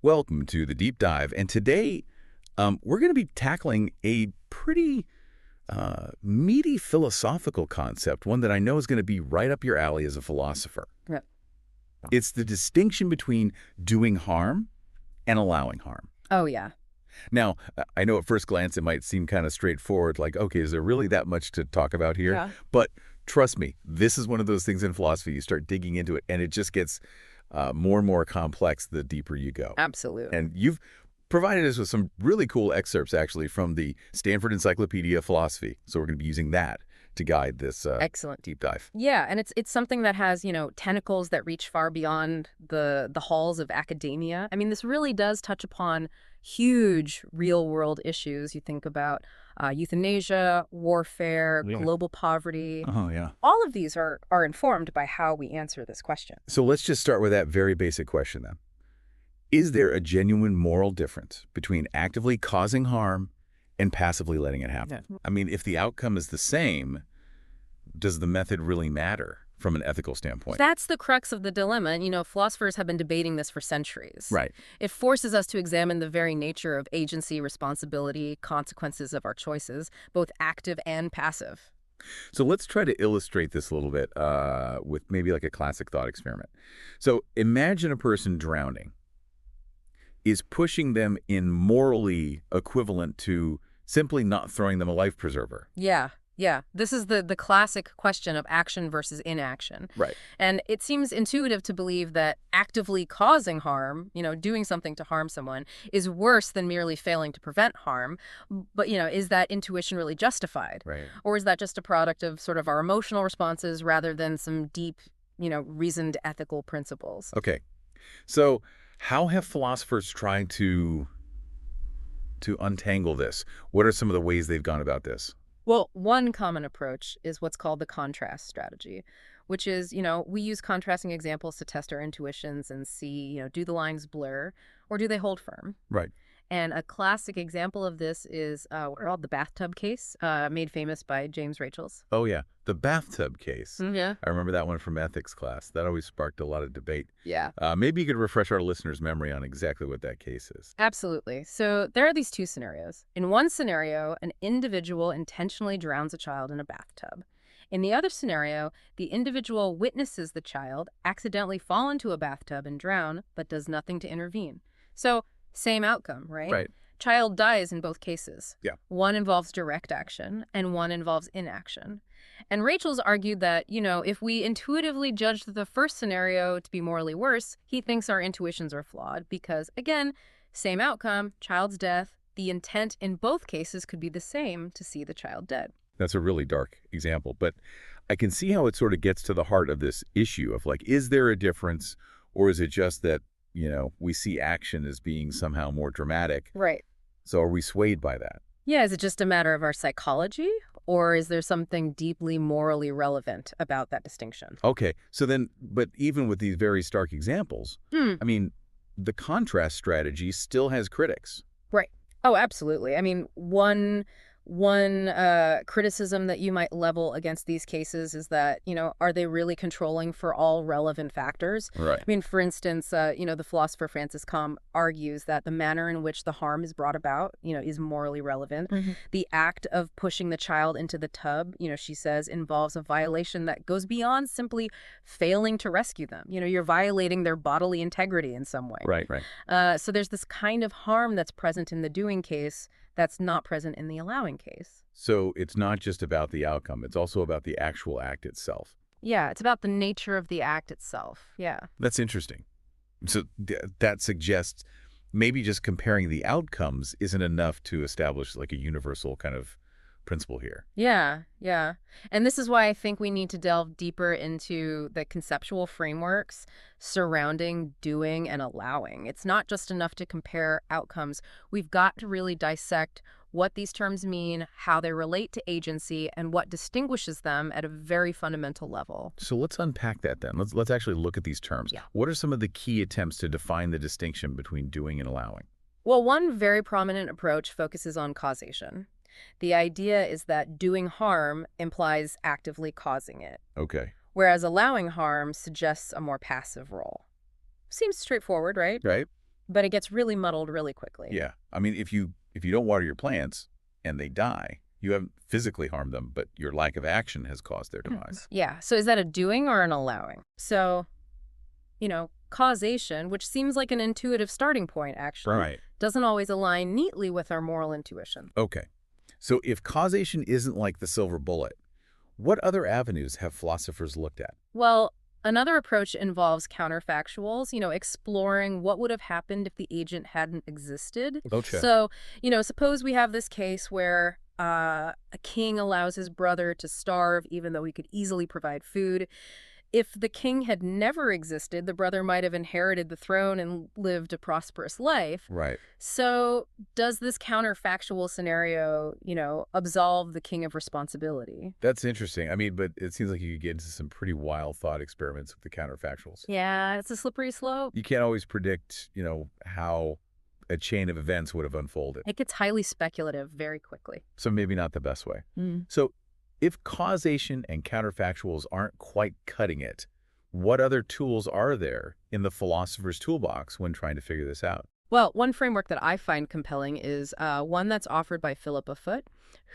Welcome to the Deep Dive, and today we're going to be tackling a pretty meaty philosophical concept, one that I know is going to be right up your alley as a philosopher. Yeah. It's the distinction between doing harm and allowing harm. Oh, yeah. Now, I know at first glance it might seem kind of straightforward, like, okay, is there really that much to talk about here? Yeah. But trust me, this is one of those things in philosophy, you start digging into it, and it just gets more and more complex the deeper you go. Absolutely. And you've provided us with some really cool excerpts, actually, from the Stanford Encyclopedia of Philosophy. So we're going to be using that to guide this Excellent. deep dive. Yeah, and it's something that has, tentacles that reach far beyond the halls of academia. I mean, this really does touch upon huge real-world issues. You think about euthanasia, warfare, global poverty. Oh, yeah. All of these are informed by how we answer this question. So let's just start with that very basic question then. Is there a genuine moral difference between actively causing harm and passively letting it happen? Yeah. I mean, if the outcome is the same, does the method really matter from an ethical standpoint? That's the crux of the dilemma. And, philosophers have been debating this for centuries. Right. It forces us to examine the very nature of agency, responsibility, consequences of our choices, both active and passive. So let's try to illustrate this a little bit with maybe like a classic thought experiment. So imagine a person drowning. Is pushing them in morally equivalent to simply not throwing them a life preserver? Yeah. This is the classic question of action versus inaction. Right. And it seems intuitive to believe that actively causing harm, doing something to harm someone, is worse than merely failing to prevent harm. But, is that intuition really justified? Right. Or is that just a product of sort of our emotional responses rather than some deep, reasoned ethical principles? Okay. So how have philosophers tried to untangle this? What are some of the ways they've gone about this? Well, one common approach is what's called the contrast strategy, which is, we use contrasting examples to test our intuitions and see, do the lines blur or do they hold firm? Right. And a classic example of this is what's called the bathtub case, made famous by James Rachels. Oh, yeah. The bathtub case. Yeah. I remember that one from ethics class. That always sparked a lot of debate. Yeah. Maybe you could refresh our listeners' memory on exactly what that case is. Absolutely. So there are these two scenarios. In one scenario, an individual intentionally drowns a child in a bathtub. In the other scenario, the individual witnesses the child accidentally fall into a bathtub and drown, but does nothing to intervene. So same outcome, right? Right. Child dies in both cases. Yeah. One involves direct action and one involves inaction. And Rachel's argued that, if we intuitively judge the first scenario to be morally worse, he thinks our intuitions are flawed because, again, same outcome, child's death, the intent in both cases could be the same to see the child dead. That's a really dark example, but I can see how it sort of gets to the heart of this issue of like, is there a difference or is it just that, we see action as being somehow more dramatic? Right. So are we swayed by that? Yeah, is it just a matter of our psychology or is there something deeply morally relevant about that distinction? Okay, so then, but even with these very stark examples, I mean, the contrast strategy still has critics. Right. Oh, absolutely. I mean, one criticism that you might level against these cases is that, are they really controlling for all relevant factors? Right. I mean, for instance, the philosopher Francis Combe argues that the manner in which the harm is brought about, is morally relevant. Mm-hmm. The act of pushing the child into the tub, she says, involves a violation that goes beyond simply failing to rescue them. You're violating their bodily integrity in some way. Right. So there's this kind of harm that's present in the doing case that's not present in the allowing case. So it's not just about the outcome. It's also about the actual act itself. Yeah, it's about the nature of the act itself. Yeah. That's interesting. So that suggests maybe just comparing the outcomes isn't enough to establish like a universal kind of principle here. Yeah. And this is why I think we need to delve deeper into the conceptual frameworks surrounding doing and allowing. It's not just enough to compare outcomes. We've got to really dissect what these terms mean, how they relate to agency, and what distinguishes them at a very fundamental level. So let's unpack that then. Let's actually look at these terms. Yeah. What are some of the key attempts to define the distinction between doing and allowing? Well, one very prominent approach focuses on causation. The idea is that doing harm implies actively causing it, Okay. whereas allowing harm suggests a more passive role. Seems straightforward, right? Right. but it gets really muddled really quickly. Yeah. I mean, if you don't water your plants and they die, you haven't physically harmed them, but your lack of action has caused their demise. Yeah, so is that a doing or an allowing? So, causation, which seems like an intuitive starting point, actually, Right. doesn't always align neatly with our moral intuition. Okay. So if causation isn't like the silver bullet, what other avenues have philosophers looked at? Well, another approach involves counterfactuals, exploring what would have happened if the agent hadn't existed. Okay. So, suppose we have this case where a king allows his brother to starve even though he could easily provide food. If the king had never existed, the brother might have inherited the throne and lived a prosperous life. Right. So, does this counterfactual scenario, absolve the king of responsibility? That's interesting. I mean, but it seems like you could get into some pretty wild thought experiments with the counterfactuals. Yeah, it's a slippery slope. You can't always predict, how a chain of events would have unfolded. It gets highly speculative very quickly. So maybe not the best way. Mm. So if causation and counterfactuals aren't quite cutting it, what other tools are there in the philosopher's toolbox when trying to figure this out? Well, one framework that I find compelling is one that's offered by Philosopher,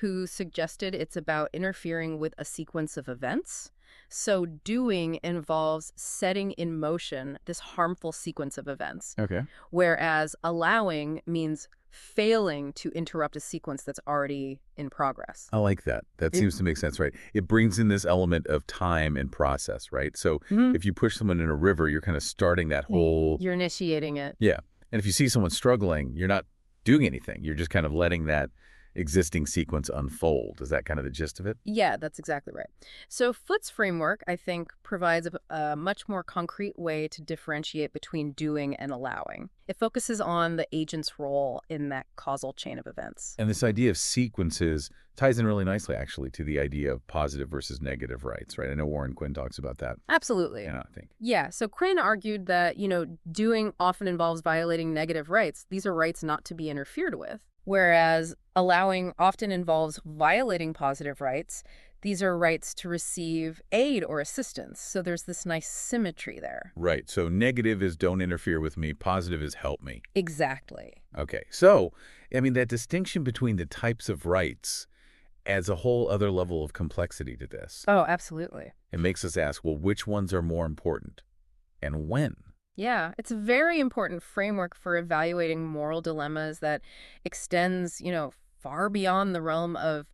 who suggested it's about interfering with a sequence of events. So doing involves setting in motion this harmful sequence of events, Okay. whereas allowing means failing to interrupt a sequence that's already in progress. I like that. That It- seems to make sense, right? It brings in this element of time and process, right? So Mhm. if you push someone in a river, you're kind of starting that whole... You're initiating it. Yeah. And if you see someone struggling, you're not doing anything. You're just kind of letting that existing sequence unfold. Is that kind of the gist of it? Yeah, that's exactly right. So Foot's framework, I think, provides a much more concrete way to differentiate between doing and allowing. It focuses on the agent's role in that causal chain of events. And this idea of sequences ties in really nicely, actually, to the idea of positive versus negative rights, right? I know Warren Quinn talks about that. Absolutely. I think. Yeah, so Quinn argued that, doing often involves violating negative rights. These are rights not to be interfered with. Whereas allowing often involves violating positive rights. These are rights to receive aid or assistance. So there's this nice symmetry there. Right. So negative is don't interfere with me. Positive is help me. Exactly. Okay. So, I mean, that distinction between the types of rights adds a whole other level of complexity to this. Oh, absolutely. It makes us ask, well, which ones are more important and when? Yeah, it's a very important framework for evaluating moral dilemmas that extends, far beyond the realm of,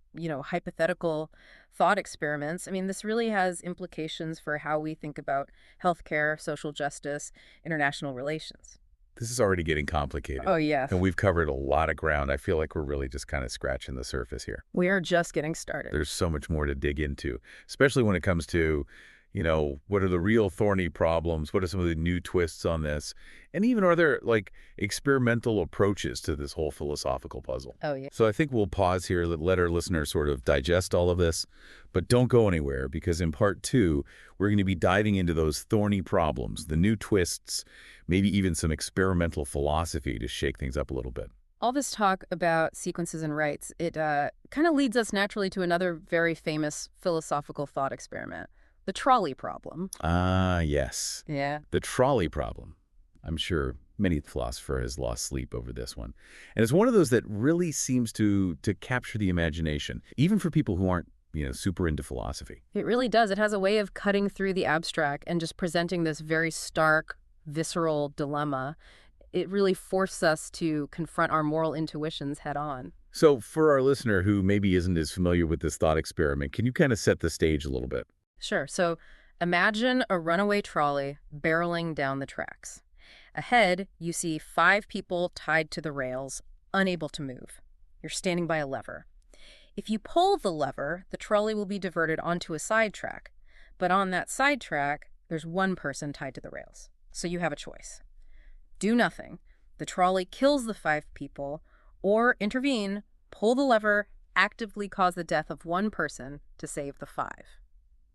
hypothetical thought experiments. I mean, this really has implications for how we think about healthcare, social justice, international relations. This is already getting complicated. Oh, yeah. And we've covered a lot of ground. I feel like we're really just kind of scratching the surface here. We are just getting started. There's so much more to dig into, especially when it comes to, what are the real thorny problems? What are some of the new twists on this? And even are there experimental approaches to this whole philosophical puzzle? Oh, yeah. So I think we'll pause here, let our listeners sort of digest all of this, but don't go anywhere because in part 2, we're going to be diving into those thorny problems, the new twists, maybe even some experimental philosophy to shake things up a little bit. All this talk about sequences and rights, it kind of leads us naturally to another very famous philosophical thought experiment, the trolley problem. Ah, yes. Yeah. The trolley problem. I'm sure many philosopher has lost sleep over this one. And it's one of those that really seems to capture the imagination, even for people who aren't, super into philosophy. It really does. It has a way of cutting through the abstract and just presenting this very stark, visceral dilemma. It really forces us to confront our moral intuitions head on. So for our listener who maybe isn't as familiar with this thought experiment, can you kind of set the stage a little bit? Sure. So imagine a runaway trolley barreling down the tracks. Ahead, you see 5 people tied to the rails, unable to move. You're standing by a lever. If you pull the lever, the trolley will be diverted onto a side track. But on that side track, there's one person tied to the rails. So you have a choice. Do nothing. The trolley kills the 5 people, or intervene, pull the lever, actively cause the death of one person to save the 5.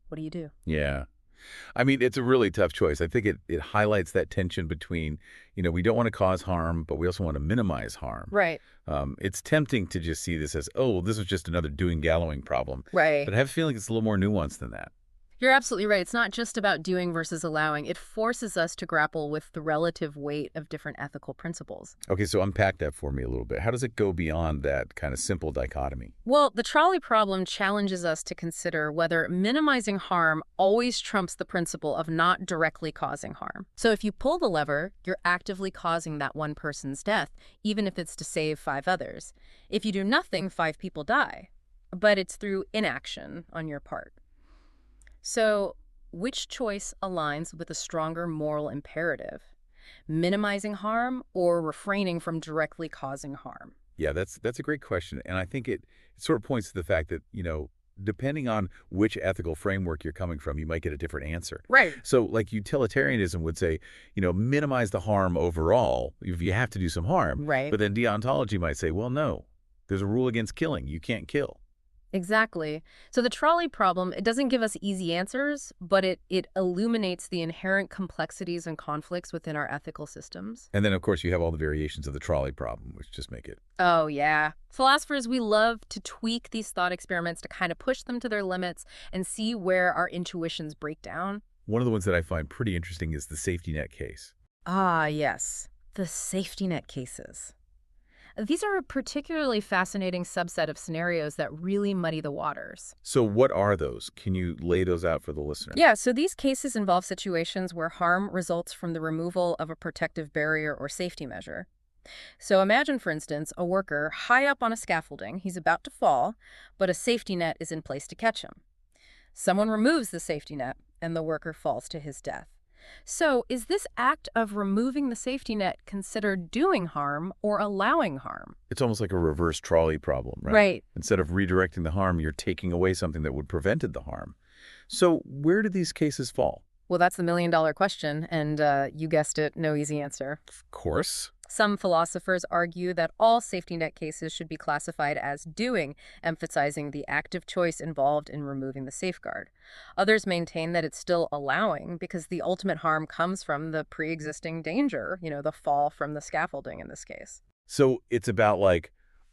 What do you do? Yeah. I mean, it's a really tough choice. I think it highlights that tension between, we don't want to cause harm, but we also want to minimize harm. Right. It's tempting to just see this as, oh, this is just another doing gallowing problem. Right. But I have a feeling it's a little more nuanced than that. You're absolutely right. It's not just about doing versus allowing. It forces us to grapple with the relative weight of different ethical principles. Okay, so unpack that for me a little bit. How does it go beyond that kind of simple dichotomy? Well, the trolley problem challenges us to consider whether minimizing harm always trumps the principle of not directly causing harm. So if you pull the lever, you're actively causing that one person's death, even if it's to save 5 others. If you do nothing, 5 people die. But it's through inaction on your part. So, which choice aligns with a stronger moral imperative? Minimizing harm or refraining from directly causing harm? Yeah, that's a great question. And I think it sort of points to the fact that, depending on which ethical framework you're coming from, you might get a different answer. Right. So like utilitarianism would say, minimize the harm overall if you have to do some harm. Right. But then deontology might say, well, no, there's a rule against killing. You can't kill. Exactly. So the trolley problem, it doesn't give us easy answers, but it illuminates the inherent complexities and conflicts within our ethical systems. And then, of course, you have all the variations of the trolley problem, which just make it. Oh, yeah. Philosophers, we love to tweak these thought experiments to kind of push them to their limits and see where our intuitions break down. One of the ones that I find pretty interesting is the safety net case. Ah, yes. The safety net cases. These are a particularly fascinating subset of scenarios that really muddy the waters. So what are those? Can you lay those out for the listener? Yeah, so these cases involve situations where harm results from the removal of a protective barrier or safety measure. So imagine, for instance, a worker high up on a scaffolding. He's about to fall, but a safety net is in place to catch him. Someone removes the safety net, and the worker falls to his death. So, is this act of removing the safety net considered doing harm or allowing harm? It's almost like a reverse trolley problem, right? Right. Instead of redirecting the harm, you're taking away something that would prevented the harm. So where do these cases fall? Well, that's the million-dollar question, and you guessed it, no easy answer. Of course. Some philosophers argue that all safety net cases should be classified as doing, emphasizing the active choice involved in removing the safeguard. Others maintain that it's still allowing because the ultimate harm comes from the pre-existing danger, the fall from the scaffolding in this case. So it's about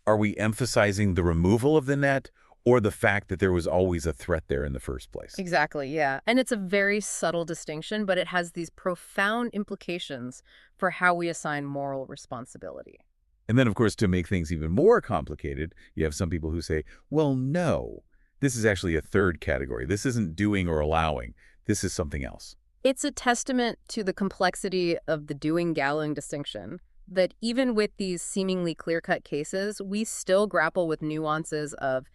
are we emphasizing the removal of the net or the fact that there was always a threat there in the first place? Exactly, yeah. And it's a very subtle distinction, but it has these profound implications for how we assign moral responsibility. And then, of course, to make things even more complicated, you have some people who say, well, no, this is actually a third category. This isn't doing or allowing. This is something else. It's a testament to the complexity of the doing-galling distinction, that even with these seemingly clear-cut cases, we still grapple with nuances of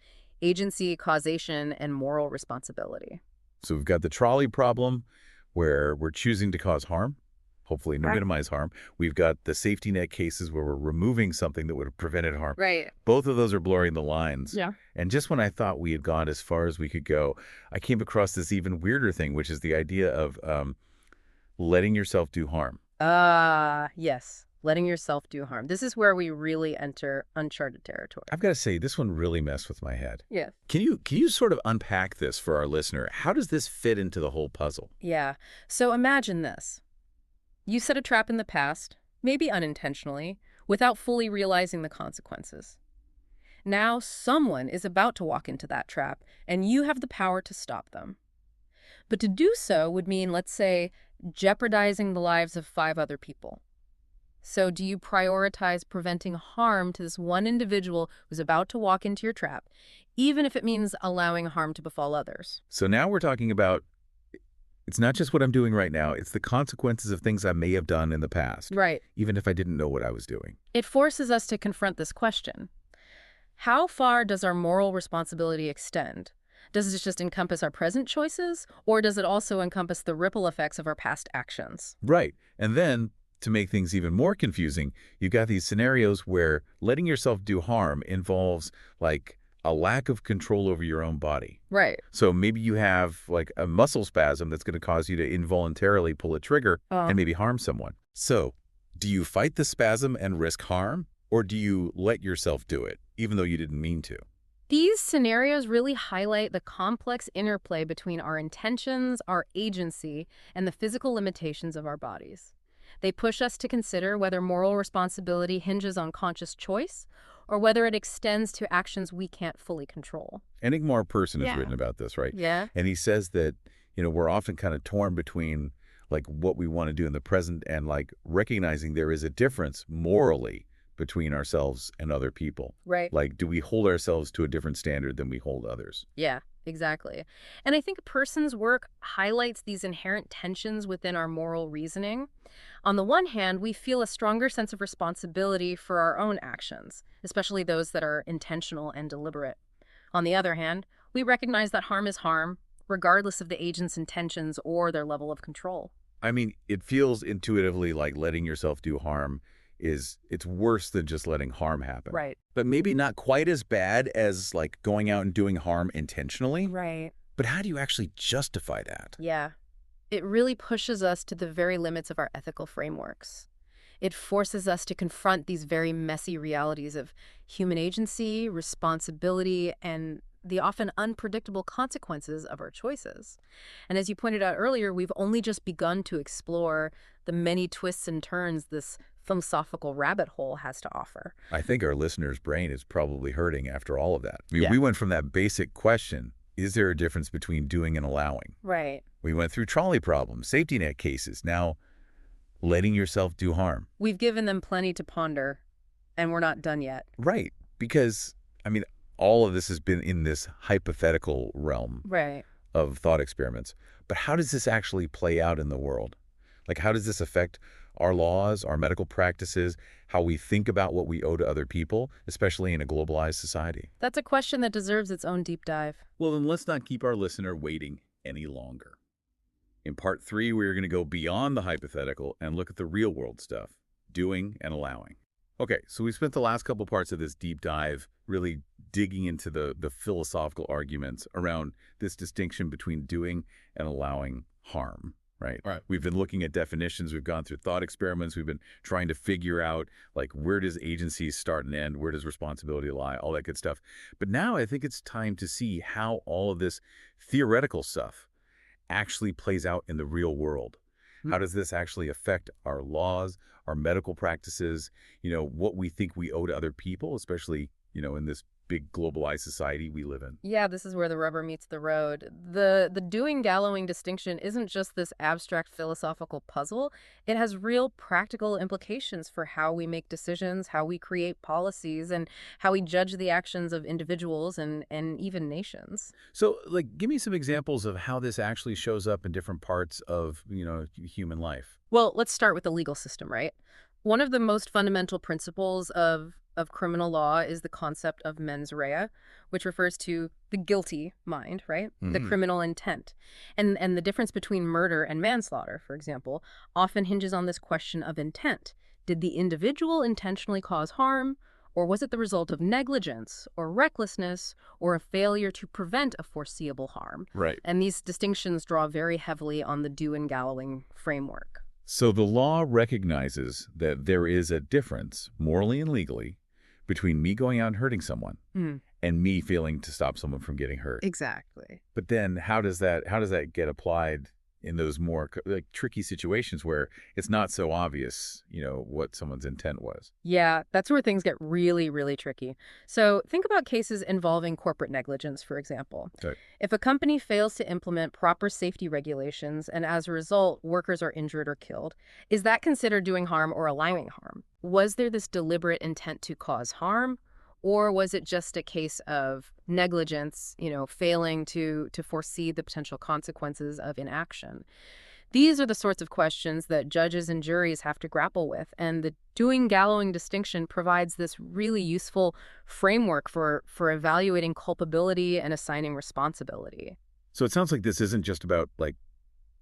agency, causation, and moral responsibility. So we've got the trolley problem where we're choosing to cause harm, hopefully no minimize harm. We've got the safety net cases where we're removing something that would have prevented harm. Right. Both of those are blurring the lines. Yeah. And just when I thought we had gone as far as we could go, I came across this even weirder thing, which is the idea of letting yourself do harm. Yes. Letting yourself do harm. This is where we really enter uncharted territory. I've got to say, this one really messed with my head. Yeah. Can you sort of unpack this for our listener? How does this fit into the whole puzzle? Yeah. So imagine this. You set a trap in the past, maybe unintentionally, without fully realizing the consequences. Now someone is about to walk into that trap, and you have the power to stop them. But to do so would mean, let's say, jeopardizing the lives of 5 other people. So do you prioritize preventing harm to this one individual who's about to walk into your trap, even if it means allowing harm to befall others? So now we're talking about, it's not just what I'm doing right now, it's the consequences of things I may have done in the past. Right. Even if I didn't know what I was doing. It forces us to confront this question. How far does our moral responsibility extend? Does it just encompass our present choices, or does it also encompass the ripple effects of our past actions? Right. And then, to make things even more confusing, you've got these scenarios where letting yourself do harm involves a lack of control over your own body. Right. So maybe you have a muscle spasm that's going to cause you to involuntarily pull a trigger and maybe harm someone. So do you fight the spasm and risk harm, or do you let yourself do it, even though you didn't mean to? These scenarios really highlight the complex interplay between our intentions, our agency, and the physical limitations of our bodies. They push us to consider whether moral responsibility hinges on conscious choice or whether it extends to actions we can't fully control. Enigmar Person has written about this, right? Yeah. And he says that, we're often kind of torn between like what we want to do in the present and like recognizing there is a difference morally between ourselves and other people. Right. Like, do we hold ourselves to a different standard than we hold others? Yeah, exactly. And I think a person's work highlights these inherent tensions within our moral reasoning. On the one hand, we feel a stronger sense of responsibility for our own actions, especially those that are intentional and deliberate. On the other hand, we recognize that harm is harm, regardless of the agent's intentions or their level of control. I mean, it feels intuitively like letting yourself do harm it's worse than just letting harm happen. Right. But maybe not quite as bad as like going out and doing harm intentionally. Right. But how do you actually justify that? Yeah. It really pushes us to the very limits of our ethical frameworks. It forces us to confront these very messy realities of human agency, responsibility, and the often unpredictable consequences of our choices. And as you pointed out earlier, we've only just begun to explore the many twists and turns this philosophical rabbit hole has to offer. I think our listener's brain is probably hurting after all of that. I mean, Yeah. we went from that basic question, is there a difference between doing and allowing? Right. We went through trolley problems, safety net cases, now letting yourself do harm. We've given them plenty to ponder, and we're not done yet. Right, because, I mean, all of this has been in this hypothetical realm Right. of thought experiments. But how does this actually play out in the world? Like, how does this affect our laws, our medical practices, how we think about what we owe to other people, especially in a globalized society? That's a question that deserves its own deep dive. Well, then let's not keep our listener waiting any longer. In part 3, we're going to go beyond the hypothetical and look at the real world stuff, doing and allowing. Okay, so we spent the last couple parts of this deep dive really digging into the philosophical arguments around this distinction between doing and allowing harm, right? Right. We've been looking at definitions. We've gone through thought experiments. We've been trying to figure out, like, where does agency start and end? Where does responsibility lie? All that good stuff. But now I think it's time to see how all of this theoretical stuff actually plays out in the real world. How does this actually affect our laws, our medical practices, what we think we owe to other people, especially, in this big globalized society we live in? Yeah, this is where the rubber meets the road. The doing-gallowing distinction isn't just this abstract philosophical puzzle. It has real practical implications for how we make decisions, how we create policies, and how we judge the actions of individuals and even nations. So, like, give me some examples of how this actually shows up in different parts of, human life. Well, let's start with the legal system, right? One of the most fundamental principles of criminal law is the concept of mens rea, which refers to the guilty mind, right? The criminal intent. And the difference between murder and manslaughter, for example, often hinges on this question of intent. Did the individual intentionally cause harm, or was it the result of negligence or recklessness or a failure to prevent a foreseeable harm? Right. And these distinctions draw very heavily on the due and gallowing framework. So the law recognizes that there is a difference, morally and legally, between me going out and hurting someone and me failing to stop someone from getting hurt. Exactly. But then how does that get applied in those more like tricky situations where it's not so obvious, what someone's intent was? Yeah, that's where things get really, really tricky. So think about cases involving corporate negligence, for example. Okay. If a company fails to implement proper safety regulations and as a result, workers are injured or killed, is that considered doing harm or allowing harm? Was there this deliberate intent to cause harm? Or was it just a case of negligence, failing to foresee the potential consequences of inaction? These are the sorts of questions that judges and juries have to grapple with, and the doing-gallowing distinction provides this really useful framework for evaluating culpability and assigning responsibility. So it sounds like this isn't just about like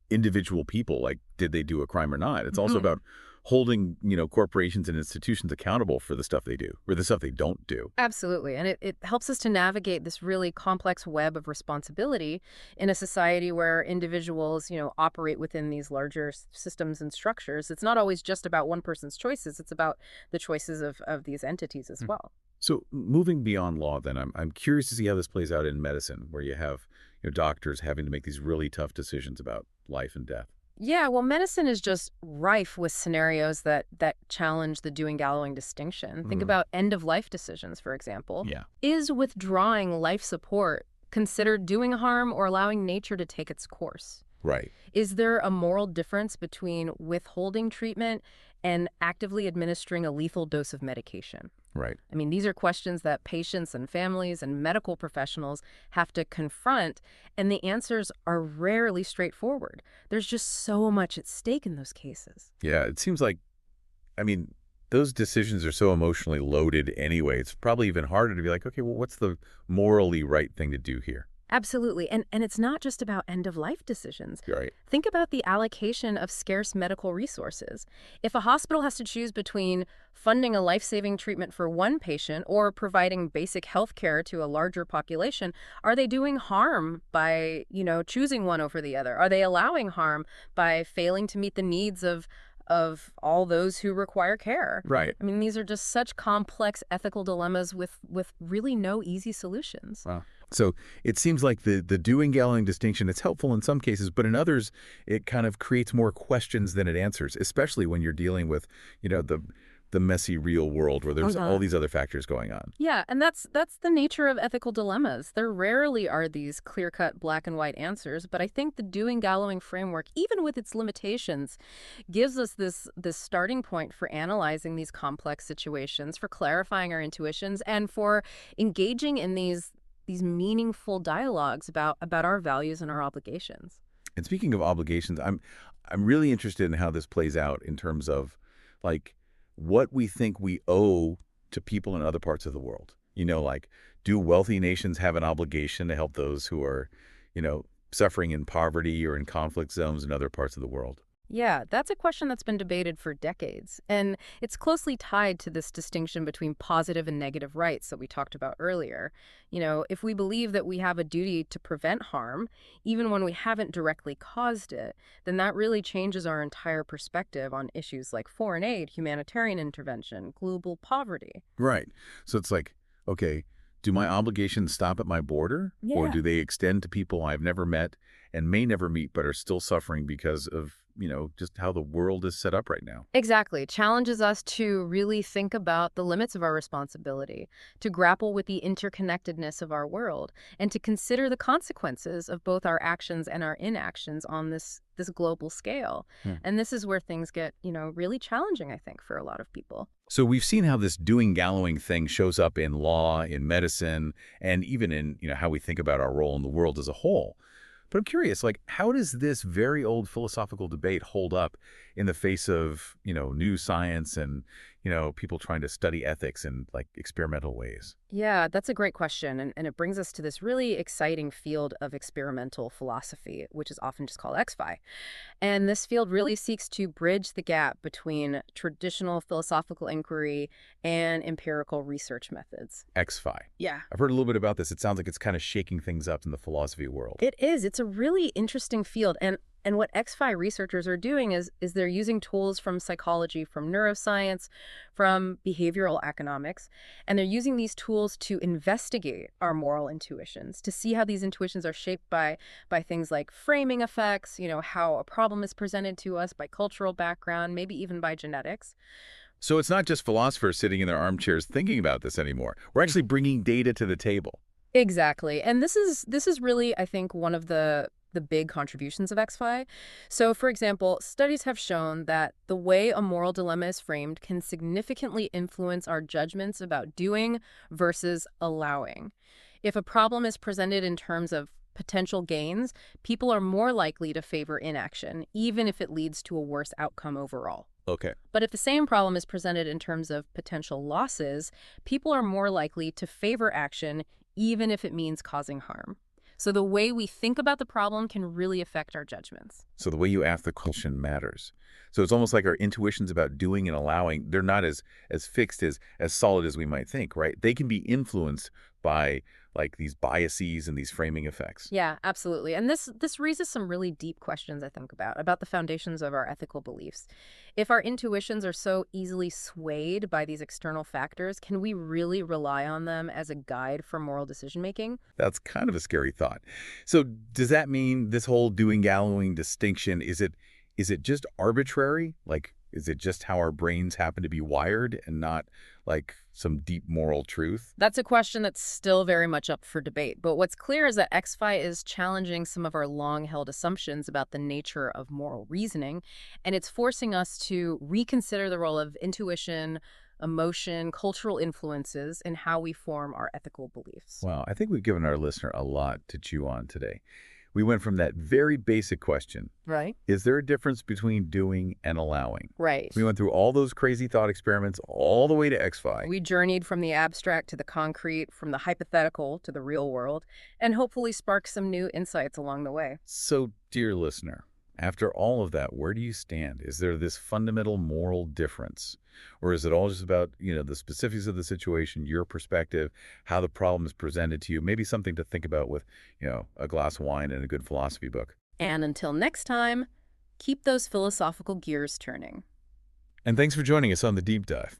individual people, like did they do a crime or not? It's also about holding, corporations and institutions accountable for the stuff they do or the stuff they don't do. Absolutely. And it helps us to navigate this really complex web of responsibility in a society where individuals, operate within these larger systems and structures. It's not always just about one person's choices. It's about the choices of these entities as well. So moving beyond law, then, I'm curious to see how this plays out in medicine, where you have doctors having to make these really tough decisions about life and death. Yeah, well, medicine is just rife with scenarios that challenge the doing-gallowing distinction. Think about end-of-life decisions, for example. Yeah. Is withdrawing life support consider doing harm or allowing nature to take its course? Right. Is there a moral difference between withholding treatment and actively administering a lethal dose of medication? Right. I mean, these are questions that patients and families and medical professionals have to confront, and the answers are rarely straightforward. There's just so much at stake in those cases. Yeah, it seems like, I mean, those decisions are so emotionally loaded anyway. It's probably even harder to be like, okay, well, what's the morally right thing to do here? Absolutely. And it's not just about end-of-life decisions. Right. Think about the allocation of scarce medical resources. If a hospital has to choose between funding a life-saving treatment for one patient or providing basic health care to a larger population, are they doing harm by, choosing one over the other? Are they allowing harm by failing to meet the needs of all those who require care? Right. I mean, these are just such complex ethical dilemmas with really no easy solutions. Wow. So it seems like the doing-gallery distinction, it's helpful in some cases, but in others, it kind of creates more questions than it answers, especially when you're dealing with, the messy real world where there's all these other factors going on. Yeah, and that's the nature of ethical dilemmas. There rarely are these clear-cut black and white answers, but I think the doing gallowing framework, even with its limitations, gives us this starting point for analyzing these complex situations, for clarifying our intuitions, and for engaging in these meaningful dialogues about our values and our obligations. And speaking of obligations, I'm really interested in how this plays out in terms of like what we think we owe to people in other parts of the world. Like, do wealthy nations have an obligation to help those who are, suffering in poverty or in conflict zones in other parts of the world? Yeah, that's a question that's been debated for decades, and it's closely tied to this distinction between positive and negative rights that we talked about earlier. If we believe that we have a duty to prevent harm, even when we haven't directly caused it, then that really changes our entire perspective on issues like foreign aid, humanitarian intervention, global poverty. Right. So it's like, okay, do my obligations stop at my border? Or Yeah. do they extend to people I've never met and may never meet but are still suffering because of, just how the world is set up right now? Exactly. It challenges us to really think about the limits of our responsibility, to grapple with the interconnectedness of our world, and to consider the consequences of both our actions and our inactions on this global scale. Hmm. And this is where things get, really challenging, I think, for a lot of people. So we've seen how this doing gallowing thing shows up in law, in medicine, and even in, how we think about our role in the world as a whole. But I'm curious, like, how does this very old philosophical debate hold up in the face of, new science and, people trying to study ethics in, like, experimental ways? Yeah, that's a great question. And it brings us to this really exciting field of experimental philosophy, which is often just called XFI. And this field really seeks to bridge the gap between traditional philosophical inquiry and empirical research methods. XFI. Yeah. I've heard a little bit about this. It sounds like it's kind of shaking things up in the philosophy world. It is. It's a really interesting field. And what XFI researchers are doing is they're using tools from psychology, from neuroscience, from behavioral economics, and they're using these tools to investigate our moral intuitions, to see how these intuitions are shaped by things like framing effects, how a problem is presented to us by cultural background, maybe even by genetics. So it's not just philosophers sitting in their armchairs thinking about this anymore. We're actually bringing data to the table. Exactly. And this is really, I think, one of the big contributions of XFI. So, for example, studies have shown that the way a moral dilemma is framed can significantly influence our judgments about doing versus allowing. If a problem is presented in terms of potential gains, people are more likely to favor inaction, even if it leads to a worse outcome overall. Okay. But if the same problem is presented in terms of potential losses, people are more likely to favor action, even if it means causing harm. So the way we think about the problem can really affect our judgments. So the way you ask the question matters. So it's almost like our intuitions about doing and allowing, they're not as fixed, as solid as we might think, right? They can be influenced by like these biases and these framing effects. Yeah, absolutely. And this raises some really deep questions, I think, about the foundations of our ethical beliefs. If our intuitions are so easily swayed by these external factors, can we really rely on them as a guide for moral decision making? That's kind of a scary thought. So does that mean this whole doing gallowing distinction, is it just arbitrary? Like Is it just how our brains happen to be wired and not like some deep moral truth? That's a question that's still very much up for debate. But what's clear is that XFi is challenging some of our long-held assumptions about the nature of moral reasoning, and it's forcing us to reconsider the role of intuition, emotion, cultural influences in how we form our ethical beliefs. Wow, I think we've given our listener a lot to chew on today. We went from that very basic question, Right. is there a difference between doing and allowing? Right. We went through all those crazy thought experiments all the way to XFi. We journeyed from the abstract to the concrete, from the hypothetical to the real world, and hopefully sparked some new insights along the way. So, dear listener, after all of that, where do you stand? Is there this fundamental moral difference? Or is it all just about, the specifics of the situation, your perspective, how the problem is presented to you, maybe something to think about with, a glass of wine and a good philosophy book? And until next time, keep those philosophical gears turning. And thanks for joining us on the Deep Dive.